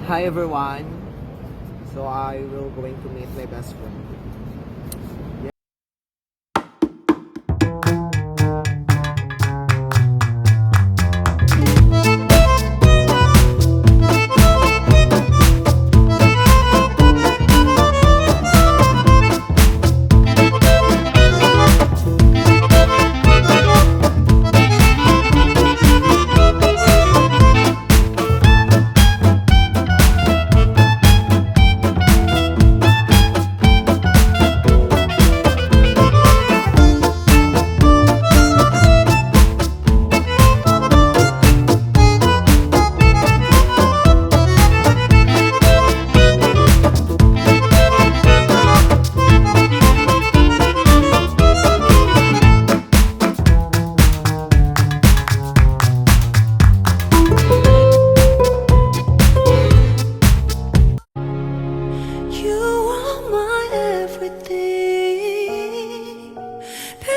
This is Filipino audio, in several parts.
Hi everyone. So I will going to meet my best friend.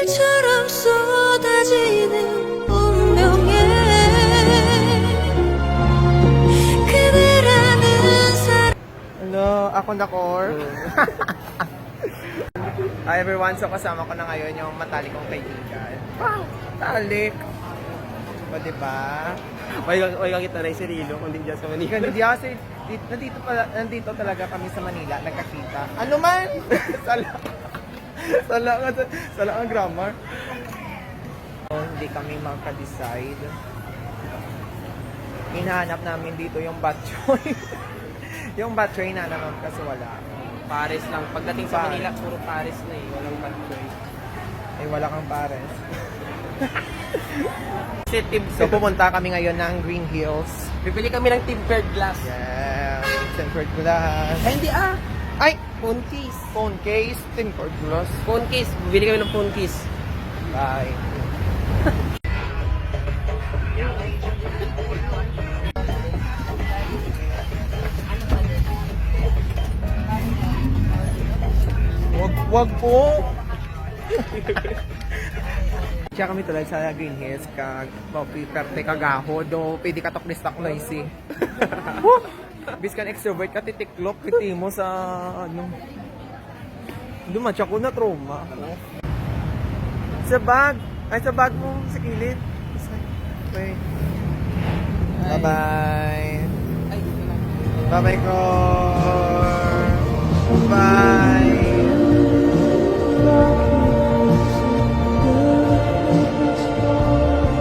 별처럼 쏟아지는 운명에 그대라는 사람. Hello, ako na Cor. Hi everyone, so kasama ko na ngayon yung matalik kong kaibigan. Wow, talik. O diba? Wala kita rin si Rilo kung din dyan sa Manila. Hindi kasi, nandito talaga kami sa Manila, nagkakita. Ano man? Sala ang grammar. So, hindi kami magka-decide. Hinahanap namin dito yung batchoy. Yung batchoy na naman kasi wala. Pares lang. Pagdating sa Pares. Manila, puro Pares na eh. Walang batchoy. Ay, wala kang pares. So, So, pumunta kami ngayon ng Green Hills. Bibili kami ng tempered glass. Yeah, tempered glass. Ay, hindi ah! Ay, Phone case. phone case, tempered glass. Phone case. Bibili kami ng phone case. Bye. Wag po. Siya kami tulad sa Green Hills kag perte kagaho do pwede ka tok listak na isi. Biskan extrovert ka titiklop kiti mo sa ano. Dumatsa ko na trauma ako. Sa bag. Ay sa bag mo sa kilid. Okay. Bye-bye. Ay, dito lang. Bye-bye, Cor. Bye.